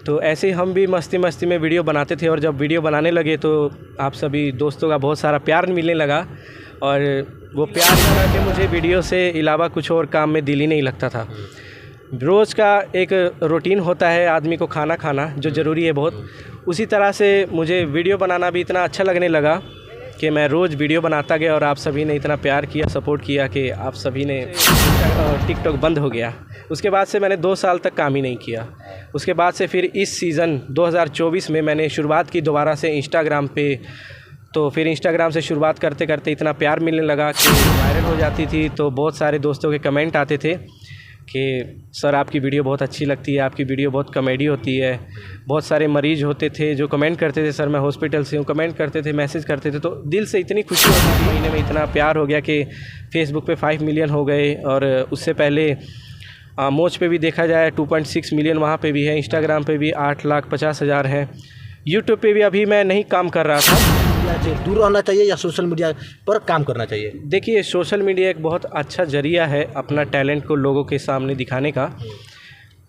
तो ऐसे ही हम भी मस्ती मस्ती में वीडियो बनाते थे और जब वीडियो बनाने लगे तो आप सभी दोस्तों का बहुत सारा प्यार मिलने लगा और वो प्यार लगा कि मुझे वीडियो से अलावा कुछ और काम में दिल ही नहीं लगता था। रोज़ का एक रूटीन होता है आदमी को खाना खाना जो ज़रूरी है बहुत, उसी तरह से मुझे वीडियो बनाना भी इतना अच्छा लगने लगा कि मैं रोज़ वीडियो बनाता गया और आप सभी ने इतना प्यार किया, सपोर्ट किया कि आप सभी ने टिकटॉक बंद हो गया। उसके बाद से मैंने 2 साल तक काम ही नहीं किया। उसके बाद से फिर इस सीज़न 2024 में मैंने शुरुआत की दोबारा से इंस्टाग्राम पे। तो फिर इंस्टाग्राम से शुरुआत करते करते इतना प्यार मिलने लगा कि वायरल हो जाती थी। तो बहुत सारे दोस्तों के कमेंट आते थे कि सर आपकी वीडियो बहुत अच्छी लगती है, आपकी वीडियो बहुत कॉमेडी होती है। बहुत सारे मरीज़ होते थे जो कमेंट करते थे सर मैं हॉस्पिटल से हूँ, कमेंट करते थे, मैसेज करते थे। तो दिल से इतनी खुशी होती थी, महीने में इतना प्यार हो गया कि फेसबुक पे 5 मिलियन हो गए और उससे पहले मोज पे भी देखा जाए 2.6 मिलियन वहाँ पे भी है, इंस्टाग्राम पे भी 8,50,000 है, यूट्यूब पे भी अभी मैं नहीं काम कर रहा था। दूर रहना चाहिए या सोशल मीडिया पर काम करना चाहिए? देखिए सोशल मीडिया एक बहुत अच्छा ज़रिया है अपना टैलेंट को लोगों के सामने दिखाने का।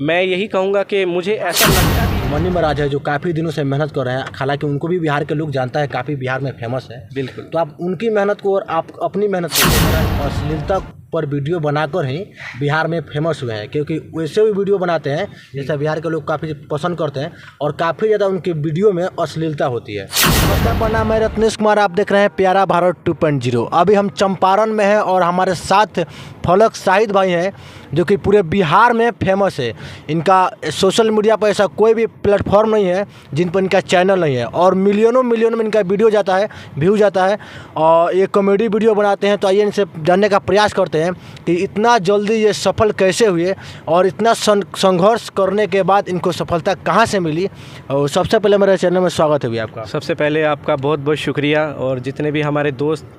मैं यही कहूँगा कि मुझे ऐसा लगता है मनी महाराज है जो काफ़ी दिनों से मेहनत कर रहे हैं, हालांकि उनको भी बिहार के लोग जानता है, काफ़ी बिहार में फेमस है। बिल्कुल। तो आप उनकी मेहनत को और आप अपनी मेहनत को अश्लीलता पर वीडियो बनाकर ही बिहार में फेमस हुए हैं, क्योंकि वैसे भी वीडियो बनाते हैं जैसे बिहार के लोग काफ़ी पसंद करते हैं और काफ़ी ज़्यादा उनकी वीडियो में अश्लीलता होती है। नमस्कार, मेरा नाम है रत्नेश कुमार, आप देख रहे हैं प्यारा भारत 2.0। अभी हम चंपारण में हैं और हमारे साथ फलक शाहिद भाई हैं जो कि पूरे बिहार में फेमस है। इनका सोशल मीडिया पर ऐसा कोई भी प्लेटफॉर्म नहीं है जिन पर इनका चैनल नहीं है और मिलियनों में इनका वीडियो जाता है, व्यू जाता है और ये कॉमेडी वीडियो बनाते हैं। तो आइए इनसे जानने का प्रयास करते हैं कि इतना जल्दी ये सफल कैसे हुए और इतना संघर्ष करने के बाद इनको सफलता कहाँ से मिली। और सबसे पहले मेरे चैनल में स्वागत है भैया आपका। सबसे पहले आपका बहुत बहुत शुक्रिया और जितने भी हमारे दोस्त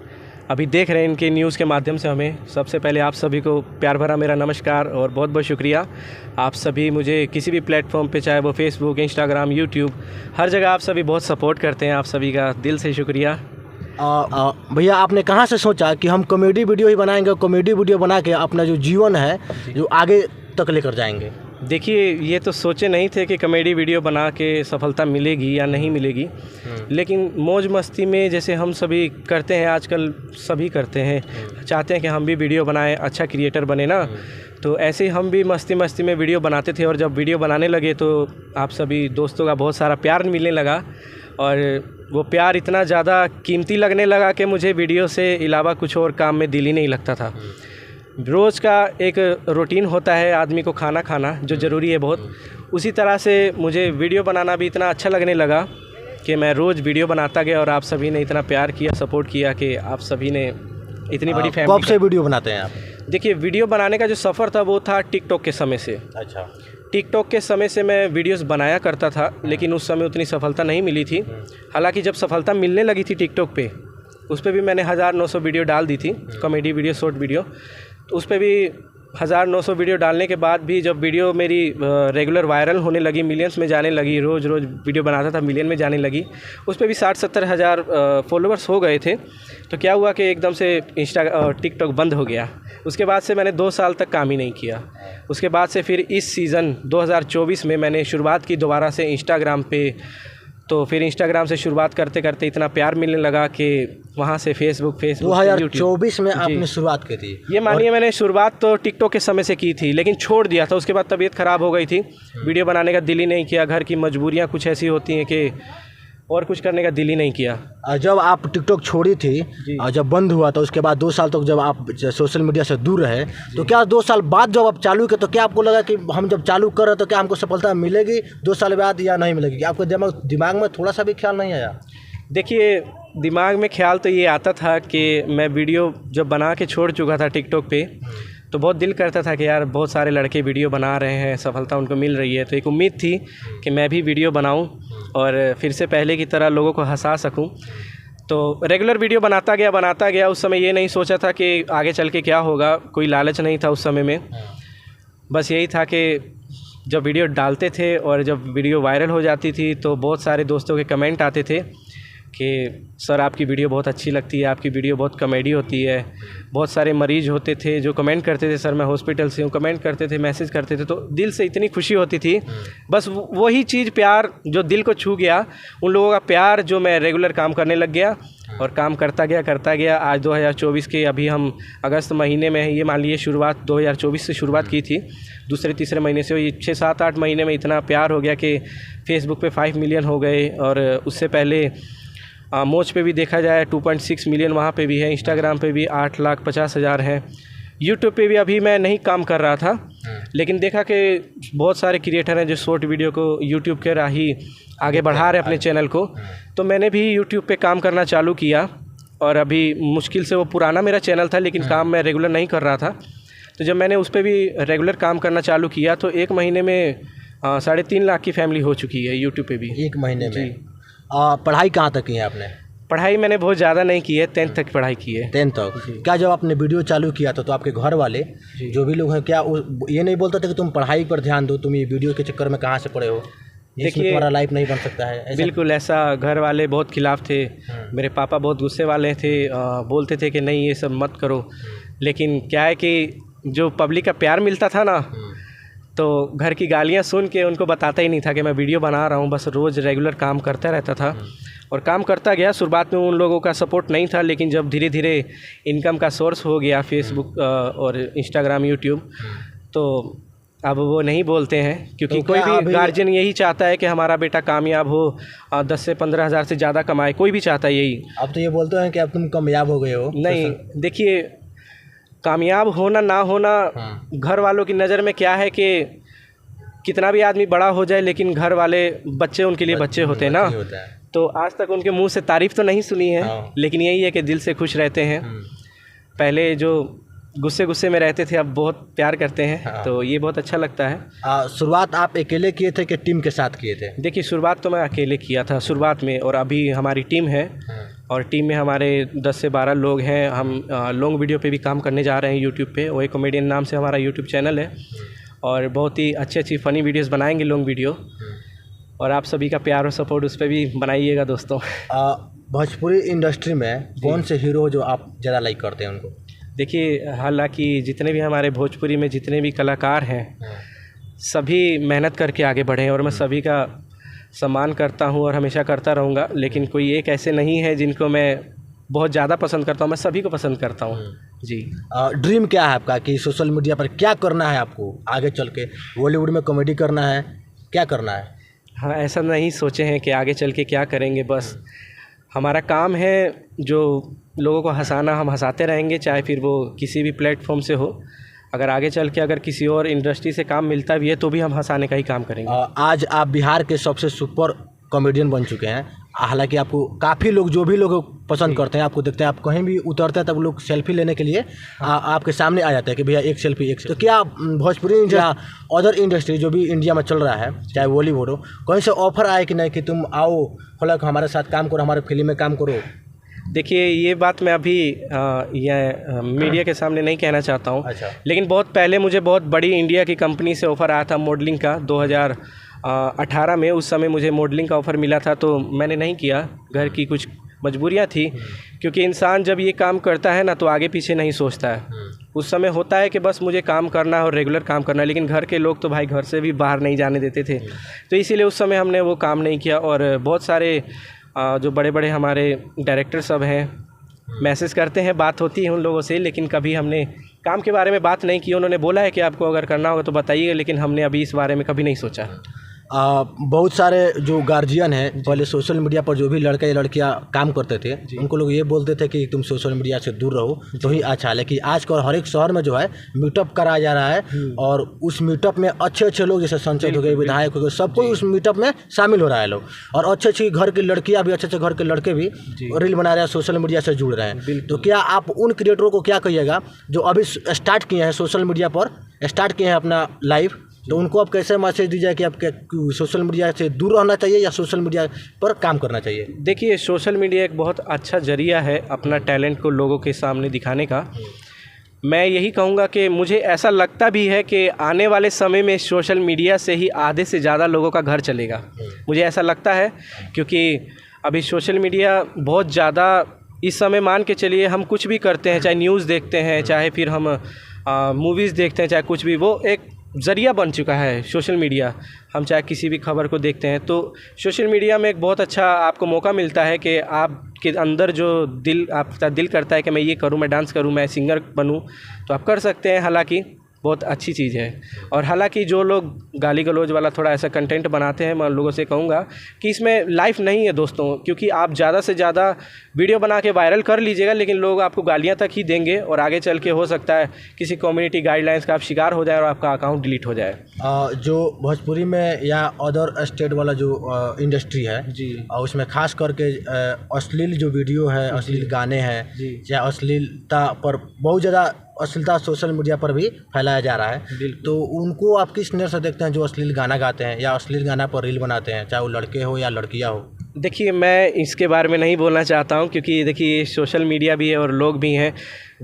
अभी देख रहे हैं इनके न्यूज़ के माध्यम से हमें, सबसे पहले आप सभी को प्यार भरा मेरा नमस्कार और बहुत बहुत शुक्रिया। आप सभी मुझे किसी भी प्लेटफॉर्म पे, चाहे वो फेसबुक, इंस्टाग्राम, यूट्यूब, हर जगह आप सभी बहुत सपोर्ट करते हैं। आप सभी का दिल से शुक्रिया। भैया आपने कहाँ से सोचा कि हम कॉमेडी वीडियो ही बनाएंगे, कॉमेडी वीडियो बना के अपना जो जीवन है जो आगे तक लेकर जाएंगे? देखिए ये तो सोचे नहीं थे कि कॉमेडी वीडियो बना के सफलता मिलेगी या नहीं मिलेगी, लेकिन मौज मस्ती में जैसे हम सभी करते हैं, आजकल सभी करते हैं, चाहते हैं कि हम भी वीडियो बनाएं, अच्छा क्रिएटर बने ना। तो ऐसे ही हम भी मस्ती मस्ती में वीडियो बनाते थे और जब वीडियो बनाने लगे तो आप सभी दोस्तों का बहुत सारा प्यार मिलने लगा और वो प्यार इतना ज़्यादा कीमती लगने लगा कि मुझे वीडियो से अलावा कुछ और काम में दिल ही नहीं लगता था। रोज़ का एक रूटीन होता है आदमी को खाना खाना जो ज़रूरी है बहुत, उसी तरह से मुझे वीडियो बनाना भी इतना अच्छा लगने लगा कि मैं रोज़ वीडियो बनाता गया और आप सभी ने इतना प्यार किया, सपोर्ट किया कि आप सभी ने इतनी बड़ी फैमिली। कब से वीडियो बनाते हैं आप? देखिए वीडियो बनाने का जो सफ़र था वो था टिकटॉक के समय से। अच्छा। टिकटॉक के समय से मैं वीडियोस बनाया करता था, लेकिन उस समय उतनी सफलता नहीं मिली थी। हालांकि जब सफलता मिलने लगी थी टिकटॉक पे, उस पर भी मैंने 1900 वीडियो डाल दी थी, कॉमेडी वीडियो, शॉर्ट वीडियो। तो उस पर भी 1900 वीडियो डालने के बाद भी जब वीडियो मेरी रेगुलर वायरल होने लगी, मिलियंस में जाने लगी, रोज़ वीडियो बनाता था, मिलियन में जाने लगी, उस पर भी 60-70 हज़ार फॉलोअर्स हो गए थे। तो क्या हुआ कि एकदम से टिकटॉक बंद हो गया। उसके बाद से मैंने 2 साल तक काम ही नहीं किया। उसके बाद से फिर इस सीज़न 2024 में मैंने शुरुआत की दोबारा से इंस्टाग्राम पे। तो फिर इंस्टाग्राम से शुरुआत करते करते इतना प्यार मिलने लगा कि वहाँ से फेसबुक 2024 में आपने शुरुआत की थी? ये मानिए मैंने शुरुआत तो टिकटॉक के समय से की थी, लेकिन छोड़ दिया था। उसके बाद तबीयत ख़राब हो गई थी, वीडियो बनाने का दिल ही नहीं किया, घर की मजबूरियाँ कुछ ऐसी होती हैं कि और कुछ करने का दिल ही नहीं किया। जब आप टिकटॉक छोड़ी थी और जब बंद हुआ तो उसके बाद 2 साल तक जब आप सोशल मीडिया से दूर रहे, तो क्या 2 साल बाद जब आप चालू किए तो क्या आपको लगा कि हम जब चालू कर रहे तो क्या हमको सफलता मिलेगी 2 साल बाद या नहीं मिलेगी? आपको दिमाग में थोड़ा सा भी ख्याल नहीं आया? देखिए दिमाग में ख्याल तो ये आता था कि मैं वीडियो जब बना के छोड़ चुका था टिकटॉक पे, तो बहुत दिल करता था कि यार बहुत सारे लड़के वीडियो बना रहे हैं, सफलता उनको मिल रही है। तो एक उम्मीद थी कि मैं भी वीडियो बनाऊं और फिर से पहले की तरह लोगों को हंसा सकूं। तो रेगुलर वीडियो बनाता गया। उस समय ये नहीं सोचा था कि आगे चल के क्या होगा, कोई लालच नहीं था उस समय में। बस यही था कि जब वीडियो डालते थे और जब वीडियो वायरल हो जाती थी तो बहुत सारे दोस्तों के कमेंट आते थे कि सर आपकी वीडियो बहुत अच्छी लगती है, आपकी वीडियो बहुत कॉमेडी होती है। बहुत सारे मरीज़ होते थे जो कमेंट करते थे, सर मैं हॉस्पिटल से हूँ, कमेंट करते थे, मैसेज करते थे, तो दिल से इतनी खुशी होती थी। बस वही चीज़, प्यार जो दिल को छू गया, उन लोगों का प्यार, जो मैं रेगुलर काम करने लग गया और काम करता गया। आज 2024 के अभी हम अगस्त महीने में, ये मान लीजिए शुरुआत 2024 से शुरुआत की थी, दूसरे तीसरे महीने से ये 6-7-8 महीने में इतना प्यार हो गया कि फेसबुक पे 5 मिलियन हो गए। और उससे पहले मोज पे भी देखा जाए 2.6 मिलियन वहाँ पे भी है, इंस्टाग्राम पे भी 8,50,000 है, यूट्यूब पे भी अभी मैं नहीं काम कर रहा था, लेकिन देखा कि बहुत सारे क्रिएटर हैं जो शॉर्ट वीडियो को यूट्यूब के राही आगे बढ़ा रहे अपने चैनल को, तो मैंने भी यूट्यूब पे काम करना चालू किया। और अभी मुश्किल से, वो पुराना मेरा चैनल था लेकिन काम मैं रेगुलर नहीं कर रहा था, तो जब मैंने उस पर भी रेगुलर काम करना चालू किया तो 1 महीने में 3.5 लाख की फैमिली हो चुकी है यूट्यूब पे भी। 1 महीने में। पढ़ाई कहाँ तक की है आपने? पढ़ाई मैंने बहुत ज़्यादा नहीं की है, 10th तक पढ़ाई की है। 10th तक। क्या जब आपने वीडियो चालू किया था तो आपके घर वाले जो भी लोग हैं, क्या ये नहीं बोलते थे कि तुम पढ़ाई पर ध्यान दो, तुम ये वीडियो के चक्कर में कहाँ से पड़े हो, देखिए तुम्हारा लाइफ नहीं बन सकता है? बिल्कुल ऐसा घर वाले बहुत खिलाफ थे। मेरे पापा बहुत गुस्से वाले थे, बोलते थे कि नहीं ये सब मत करो, लेकिन क्या है कि जो पब्लिक का प्यार मिलता था ना, तो घर की गालियाँ सुन के उनको बताता ही नहीं था कि मैं वीडियो बना रहा हूँ, बस रोज़ रेगुलर काम करता रहता था और काम करता गया। शुरुआत में उन लोगों का सपोर्ट नहीं था, लेकिन जब धीरे धीरे इनकम का सोर्स हो गया फेसबुक और इंस्टाग्राम, यूट्यूब, तो अब वो नहीं बोलते हैं, क्योंकि कोई भी गार्जियन यही चाहता है कि हमारा बेटा कामयाब हो, 10 से 15 हज़ार से ज़्यादा कमाए, कोई भी चाहता है यही। अब तो ये बोलते हैं कि अब तुम कामयाब हो गए हो। नहीं, देखिए कामयाब होना ना होना घर वालों की नज़र में क्या है कि कितना भी आदमी बड़ा हो जाए, लेकिन घर वाले बच्चे उनके लिए बच्चे होते हैं ना। तो आज तक उनके मुंह से तारीफ़ तो नहीं सुनी है, लेकिन यही है कि दिल से खुश रहते हैं। पहले जो गुस्से में रहते थे, अब बहुत प्यार करते हैं, तो ये बहुत अच्छा लगता है। शुरुआत आप अकेले किए थे कि टीम के साथ किए थे? देखिए शुरुआत तो मैं अकेले किया था शुरुआत में, और अभी हमारी टीम है और टीम में हमारे 10 से 12 लोग हैं। हम लॉन्ग वीडियो पे भी काम करने जा रहे हैं यूट्यूब पे, वो एक कॉमेडियन नाम से हमारा यूट्यूब चैनल है, और बहुत ही अच्छी फ़नी वीडियोस बनाएंगे लॉन्ग वीडियो, और आप सभी का प्यार और सपोर्ट उस पर भी बनाइएगा दोस्तों। भोजपुरी इंडस्ट्री में कौन से हीरो जो आप ज़्यादा लाइक करते हैं उनको? देखिए हालांकि जितने भी हमारे भोजपुरी में जितने भी कलाकार हैं, सभी मेहनत करके आगे बढ़े हैं और मैं सभी का सम्मान करता हूं और हमेशा करता रहूँगा, लेकिन कोई एक ऐसे नहीं है जिनको मैं बहुत ज़्यादा पसंद करता हूं, मैं सभी को पसंद करता हूं जी। ड्रीम क्या है आपका कि सोशल मीडिया पर क्या करना है आपको आगे चल के? बॉलीवुड में कॉमेडी करना है, क्या करना है? हाँ, ऐसा नहीं सोचे हैं कि आगे चल के क्या करेंगे, बस हमारा काम है जो लोगों को हंसाना, हम हंसाते रहेंगे, चाहे फिर वो किसी भी प्लेटफॉर्म से हो। अगर आगे चल के अगर किसी और इंडस्ट्री से काम मिलता भी है तो भी हम हंसाने का ही काम करेंगे। आज आप बिहार के सबसे सुपर कॉमेडियन बन चुके हैं। हालांकि आपको काफ़ी लोग, जो भी लोग पसंद करते हैं, आपको देखते हैं, आप कहीं भी उतरते हैं तब लोग सेल्फी लेने के लिए आपके सामने आ जाते हैं कि भैया एक सेल्फी। तो क्या भोजपुरी या अदर इंडस्ट्री जो भी इंडिया में चल रहा है, चाहे बॉलीवुड हो, कहीं से ऑफर आए कि नहीं कि तुम आओ फलक हमारे साथ काम करो, हमारे फिल्म में काम करो? देखिए ये बात मैं अभी ये मीडिया के सामने नहीं कहना चाहता हूँ। अच्छा। लेकिन बहुत पहले मुझे बहुत बड़ी इंडिया की कंपनी से ऑफ़र आया था मॉडलिंग का 2018 में। उस समय मुझे मॉडलिंग का ऑफ़र मिला था, तो मैंने नहीं किया, घर की कुछ मजबूरियाँ थी, क्योंकि इंसान जब ये काम करता है ना तो आगे पीछे नहीं सोचता है। उस समय होता है कि बस मुझे काम करना है और रेगुलर काम करना है, लेकिन घर के लोग तो भाई घर से भी बाहर नहीं जाने देते थे, तो इसीलिए उस समय हमने वो काम नहीं किया। और बहुत सारे जो बड़े बड़े हमारे डायरेक्टर सब हैं मैसेज करते हैं, बात होती है उन लोगों से, लेकिन कभी हमने काम के बारे में बात नहीं की। उन्होंने बोला है कि आपको अगर करना होगा तो बताइए, लेकिन हमने अभी इस बारे में कभी नहीं सोचा। बहुत सारे जो गार्जियन हैं, पहले सोशल मीडिया पर जो भी लड़के या लड़कियां काम करते थे, उनको लोग ये बोलते थे कि तुम सोशल मीडिया से दूर रहो तो ही अच्छा है। लेकिन आजकल हर एक शहर में जो है मीटअप कराया जा रहा है, और उस मीटअप में अच्छे अच्छे लोग जैसे संसद हो गए, विधायक हो गए, सब कोई उस मीटअप में शामिल हो रहा है लोग, और अच्छे अच्छी घर की लड़कियाँ भी, अच्छे अच्छे घर के लड़के भी रील बना रहे हैं, सोशल मीडिया से जुड़ रहे हैं। तो क्या आप उन क्रिएटरों को क्या कहिएगा जो अभी स्टार्ट किए हैं, सोशल मीडिया पर स्टार्ट किए हैं अपना लाइव, तो उनको आप कैसे मैसेज दीजिए कि आप सोशल मीडिया से दूर रहना चाहिए या सोशल मीडिया पर काम करना चाहिए? देखिए सोशल मीडिया एक बहुत अच्छा जरिया है अपना टैलेंट को लोगों के सामने दिखाने का। मैं यही कहूँगा कि मुझे ऐसा लगता भी है कि आने वाले समय में सोशल मीडिया से ही आधे से ज़्यादा लोगों का घर चलेगा, मुझे ऐसा लगता है, क्योंकि अभी सोशल मीडिया बहुत ज़्यादा इस समय मान के चलिए, हम कुछ भी करते हैं, चाहे न्यूज़ देखते हैं, चाहे फिर हम मूवीज़ देखते हैं, चाहे कुछ भी, वो एक ज़रिया बन चुका है सोशल मीडिया। हम चाहे किसी भी खबर को देखते हैं तो सोशल मीडिया में एक बहुत अच्छा आपको मौका मिलता है कि आपके अंदर जो आपका दिल करता है कि मैं ये करूँ, मैं डांस करूँ, मैं सिंगर बनूँ, तो आप कर सकते हैं। हालांकि बहुत अच्छी चीज़ है। और हालांकि जो लोग गाली गलौज वाला थोड़ा ऐसा कंटेंट बनाते हैं, मैं उन लोगों से कहूँगा कि इसमें लाइफ नहीं है दोस्तों, क्योंकि आप ज़्यादा से ज़्यादा वीडियो बना के वायरल कर लीजिएगा, लेकिन लोग आपको गालियाँ तक ही देंगे और आगे चल के हो सकता है किसी कम्युनिटी गाइडलाइंस का आप शिकार हो जाए और आपका अकाउंट डिलीट हो जाए। जो भोजपुरी में या अदर स्टेट वाला जो इंडस्ट्री है जी, और उसमें खास करके अश्लील जो वीडियो है, अश्लील गाने हैं या अश्लीलता पर बहुत ज़्यादा अश्लीलता सोशल मीडिया पर भी फैलाया जा रहा है, तो उनको आप किस नज़र से देखते हैं जो अश्लील गाना गाते हैं या अश्लील गाना पर रील बनाते हैं, चाहे वो लड़के हो या लड़कियां हो? देखिए, मैं इसके बारे में नहीं बोलना चाहता हूँ, क्योंकि देखिए सोशल मीडिया भी है और लोग भी हैं।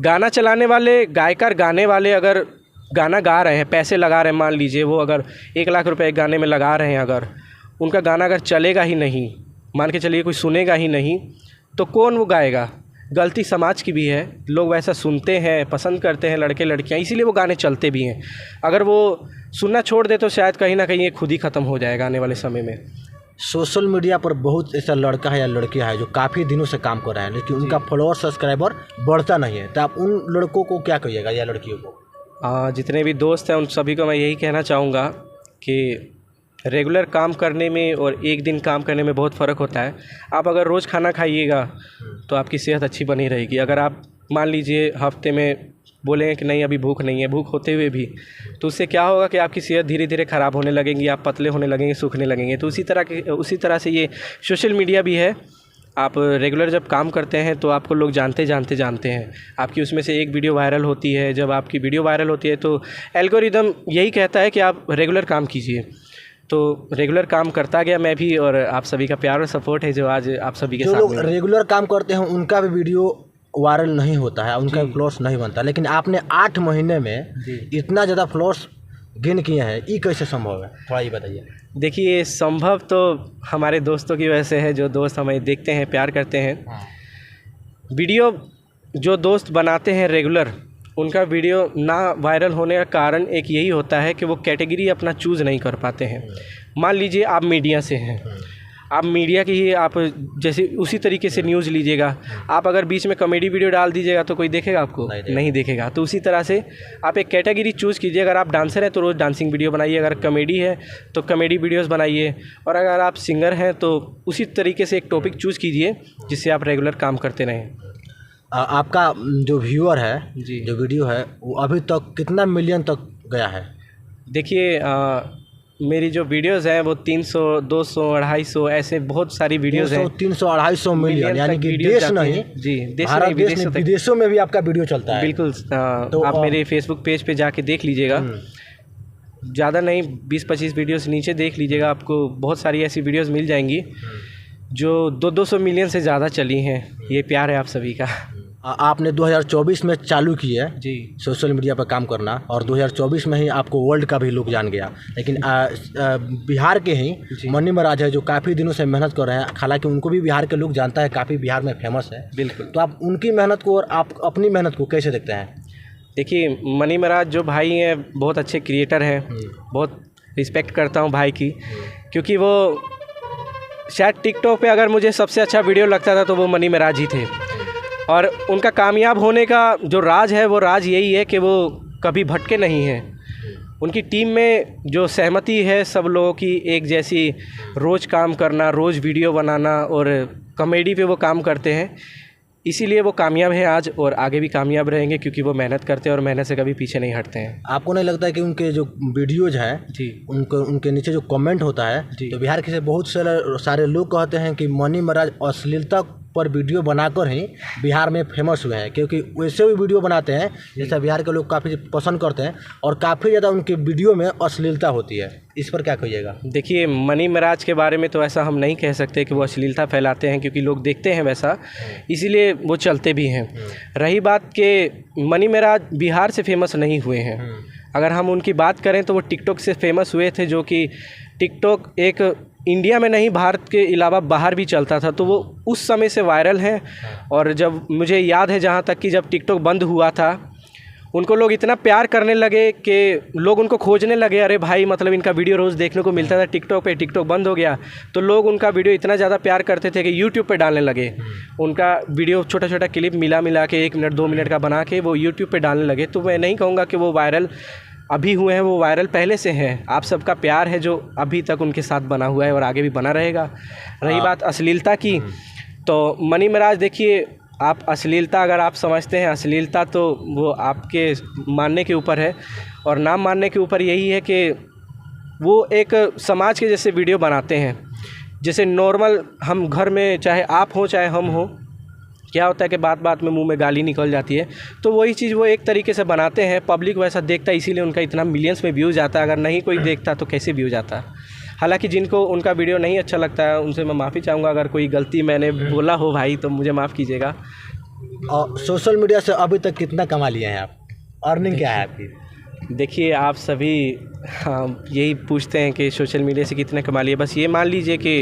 गाना चलाने वाले, गायकार गाने वाले अगर गाना गा रहे हैं, पैसे लगा रहे हैं, मान लीजिए वो अगर 1 लाख रुपए एक गाने में लगा रहे हैं, अगर उनका गाना अगर चलेगा ही नहीं, मान के चलिए कोई सुनेगा ही नहीं, तो कौन वो गाएगा? गलती समाज की भी है, लोग वैसा सुनते हैं, पसंद करते हैं लड़के लड़कियां, इसीलिए वो गाने चलते भी हैं। अगर वो सुनना छोड़ दे तो शायद कहीं ना कहीं ये खुद ही ख़त्म हो जाएगा आने वाले समय में। सोशल मीडिया पर बहुत ऐसा लड़का है या लड़कियां है जो काफ़ी दिनों से काम कर रहे हैं, लेकिन उनका फॉलोअर सब्सक्राइबर बढ़ता नहीं है, तो आप उन लड़कों को क्या कहिएगा या लड़कियों को? जितने भी दोस्त हैं उन सभी को मैं यही कहना चाहूँगा कि रेगुलर काम करने में और एक दिन काम करने में बहुत फ़र्क होता है। आप अगर रोज़ खाना खाइएगा तो आपकी सेहत अच्छी बनी रहेगी। अगर आप मान लीजिए हफ्ते में बोलेंगे कि नहीं अभी भूख नहीं है, भूख होते हुए भी, तो उससे क्या होगा कि आपकी सेहत धीरे धीरे ख़राब होने लगेगी, आप पतले होने लगेंगे, सूखने लगेंगे। तो उसी तरह से ये सोशल मीडिया भी है। आप रेगुलर जब काम करते हैं तो आपको लोग जानते हैं, आपकी उसमें से एक वीडियो वायरल होती है। जब आपकी वीडियो वायरल होती है तो एल्गोरिदम यही कहता है कि आप रेगुलर काम कीजिए। तो रेगुलर काम करता गया मैं भी, और आप सभी का प्यार और सपोर्ट है जो आज आप सभी के साथ। जो लोग रेगुलर काम करते हैं उनका भी वीडियो वायरल नहीं होता है, उनका फ्लॉस नहीं बनता, लेकिन आपने 8 महीने में इतना ज़्यादा फ्लॉस गेन किए हैं, ये कैसे संभव है? थोड़ा ये बताइए। देखिए, संभव तो हमारे दोस्तों की वजह से है, जो दोस्त हमें देखते हैं, प्यार करते हैं। वीडियो जो दोस्त बनाते हैं रेगुलर, उनका वीडियो ना वायरल होने का कारण एक यही होता है कि वो कैटेगरी अपना चूज़ नहीं कर पाते हैं। मान लीजिए आप मीडिया से हैं, आप मीडिया की ही आप जैसे उसी तरीके से न्यूज़ लीजिएगा। आप अगर बीच में कॉमेडी वीडियो डाल दीजिएगा तो कोई देखेगा आपको? नहीं देखेगा। तो उसी तरह से आप एक कैटेगरी चूज़ कीजिए। अगर आप डांसर हैं तो रोज़ डांसिंग वीडियो बनाइए, अगर कॉमेडी है तो कॉमेडी वीडियोज़ बनाइए, और अगर आप सिंगर हैं तो उसी तरीके से एक टॉपिक चूज़ कीजिए जिससे आप रेगुलर काम करते रहें। आपका जो व्यूअर है जी, जो वीडियो है वो अभी तक कितना मिलियन तक गया है? देखिए, मेरी जो वीडियोज़ हैं वो 300, 200, 250 ऐसे बहुत सारी वीडियोज़ हैं। 300, 250 मिलियन, यानी कि देश नहीं, जी, भारत देश नहीं, विदेशों में भी आपका वीडियो चलता है। बिल्कुल। तो आप मेरे फेसबुक पेज पे जाके देख लीजिएगा, ज़्यादा नहीं 20-25 वीडियोस नीचे देख लीजिएगा, आपको बहुत सारी ऐसी वीडियोस मिल जाएंगी जो 200 मिलियन से ज़्यादा चली हैं। ये प्यार है आप सभी का। आपने 2024 में चालू की है जी सोशल मीडिया पर काम करना, और 2024 में ही आपको वर्ल्ड का भी लुक जान गया। लेकिन बिहार के ही मनी महाराज है जो काफ़ी दिनों से मेहनत कर रहे हैं, हालांकि उनको भी बिहार के लोग जानता है, काफ़ी बिहार में फेमस है। बिल्कुल। तो आप उनकी मेहनत को और आप अपनी मेहनत को कैसे देखते हैं? देखिए, मनी महाराज जो भाई हैं बहुत अच्छे क्रिएटर हैं, बहुत रिस्पेक्ट करता हूँ भाई की, क्योंकि वो शायद टिकटॉक पे अगर मुझे सबसे अच्छा वीडियो लगता था तो वो मनी महाराज ही थे। और उनका कामयाब होने का जो राज है वो राज यही है कि वो कभी भटके नहीं हैं। उनकी टीम में जो सहमति है सब लोगों की एक जैसी, रोज़ काम करना, रोज़ वीडियो बनाना, और कॉमेडी पे वो काम करते हैं, इसीलिए वो कामयाब हैं आज और आगे भी कामयाब रहेंगे, क्योंकि वो मेहनत करते हैं और मेहनत से कभी पीछे नहीं हटते हैं। आपको नहीं लगता है कि उनके जो वीडियोज़ हैं जी, उनके नीचे जो कमेंट होता है, तो बिहार के से बहुत सारे लोग कहते हैं कि मनी महाराज अश्लीलता पर वीडियो बनाकर ही बिहार में फेमस हुए हैं, क्योंकि वैसे भी वीडियो बनाते हैं जैसा बिहार के लोग काफ़ी पसंद करते हैं, और काफ़ी ज़्यादा उनके वीडियो में अश्लीलता होती है। इस पर क्या कहिएगा? देखिए, मनी महाराज के बारे में तो ऐसा हम नहीं कह सकते कि वो अश्लीलता फैलाते हैं, क्योंकि लोग देखते हैं वैसा, इसीलिए वो चलते भी हैं। रही बात कि मनी महाराज बिहार से फेमस नहीं हुए हैं, अगर हम उनकी बात करें तो वो टिकटॉक से फेमस हुए थे, जो कि टिकटॉक एक इंडिया में नहीं भारत के अलावा बाहर भी चलता था, तो वो उस समय से वायरल हैं। और जब मुझे याद है जहाँ तक कि जब टिकटॉक बंद हुआ था, उनको लोग इतना प्यार करने लगे कि लोग उनको खोजने लगे, अरे भाई मतलब इनका वीडियो रोज़ देखने को मिलता था टिकटॉक पे, टिकटॉक बंद हो गया तो लोग उनका वीडियो इतना ज़्यादा प्यार करते थे कि यूट्यूब पे डालने लगे। उनका वीडियो छोटा छोटा क्लिप मिला के 1 मिनट 2 मिनट का बना के वो यूट्यूब पे डालने लगे। तो मैं नहीं कहूँगा कि वो वायरल अभी हुए हैं, वो वायरल पहले से हैं। आप सबका प्यार है जो अभी तक उनके साथ बना हुआ है और आगे भी बना रहेगा। रही बात अश्लीलता की, तो मनी महाराज देखिए, आप अश्लीलता अगर आप समझते हैं अश्लीलता, तो वो आपके मानने के ऊपर है और ना मानने के ऊपर यही है कि वो एक समाज के जैसे वीडियो बनाते हैं। जैसे नॉर्मल हम घर में चाहे आप हो चाहे हम हो, क्या होता है कि बात बात में मुंह में गाली निकल जाती है, तो वही चीज़ वो एक तरीके से बनाते हैं। पब्लिक वैसा देखता है, इसीलिए उनका इतना मिलियंस में व्यूज़ आता है। अगर नहीं कोई देखता तो कैसे व्यूज़ आता है। हालांकि जिनको उनका वीडियो नहीं अच्छा लगता है उनसे मैं माफ़ी चाहूँगा, अगर कोई गलती मैंने बोला हो भाई तो मुझे माफ़ कीजिएगा। और सोशल मीडिया से अभी तक कितना कमा लिए हैं आप? अर्निंग क्या है आपकी? देखिए आप सभी यही पूछते हैं कि सोशल मीडिया से कितने कमा लिए। बस ये मान लीजिए कि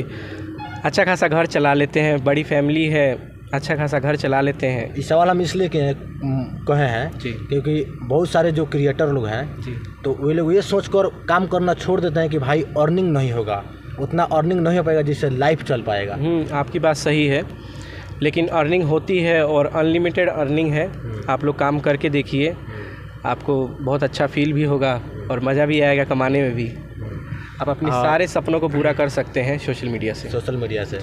अच्छा खासा घर चला लेते हैं, बड़ी फैमिली है, अच्छा खासा घर चला लेते हैं। इस सवाल हम इसलिए कहे हैं जी, क्योंकि बहुत सारे जो क्रिएटर लोग हैं जी, तो वे लोग ये सोचकर काम करना छोड़ देते हैं कि भाई अर्निंग नहीं होगा, उतना अर्निंग नहीं हो पाएगा जिससे लाइफ चल पाएगा। आपकी बात सही है, लेकिन अर्निंग होती है और अनलिमिटेड अर्निंग है। आप लोग काम करके देखिए, आपको बहुत अच्छा फील भी होगा और मज़ा भी आएगा कमाने में भी। आप अपने सारे सपनों को पूरा कर सकते हैं सोशल मीडिया से।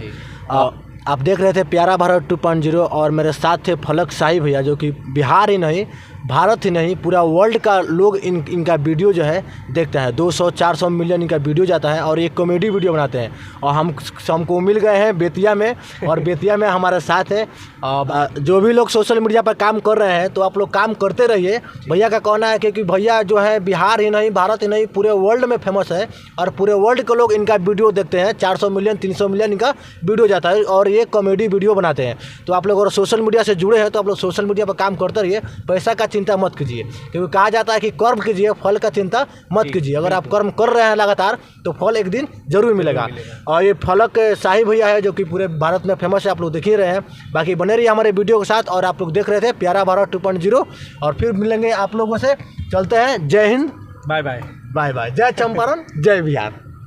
आप देख रहे थे प्यारा भारत 2.0 और मेरे साथ थे फलक शाही भैया, जो कि बिहार ही नहीं भारत ही नहीं पूरा वर्ल्ड का लोग इनका वीडियो जो है देखते हैं। 200-400 मिलियन इनका वीडियो जाता है और ये कॉमेडी वीडियो बनाते हैं। और हमको मिल गए हैं बेतिया में, और बेतिया में हमारे साथ हैं जो भी लोग सोशल मीडिया पर काम कर रहे हैं, तो आप लोग काम करते रहिए। भैया का कहना है क्योंकि भैया जो है बिहार ही नहीं भारत ही नहीं पूरे वर्ल्ड में फेमस है और पूरे वर्ल्ड के लोग इनका वीडियो देखते हैं। 400 मिलियन 300 मिलियन इनका वीडियो जाता है और ये कॉमेडी वीडियो बनाते हैं। तो आप लोग अगर सोशल मीडिया से जुड़े हैं तो आप लोग सोशल मीडिया पर काम करते रहिए, पैसा का चिंता मत कीजिए, क्योंकि कहा जाता है कि कर्म कीजिए फल का चिंता मत कीजिए। अगर आप कर्म कर रहे हैं लगातार तो फल एक दिन जरूर मिलेगा। और ये फलक शाही भैया है जो कि पूरे भारत में फेमस है, आप लोग देख ही रहे हैं। बाकी बने रहिए हमारे वीडियो के साथ। और आप लोग देख रहे थे प्यारा भारत 2.0 और फिर मिलेंगे आप लोगों से। चलते हैं, जय Hind, bye bye. Bye bye, जय चंपारण, जय बिहार।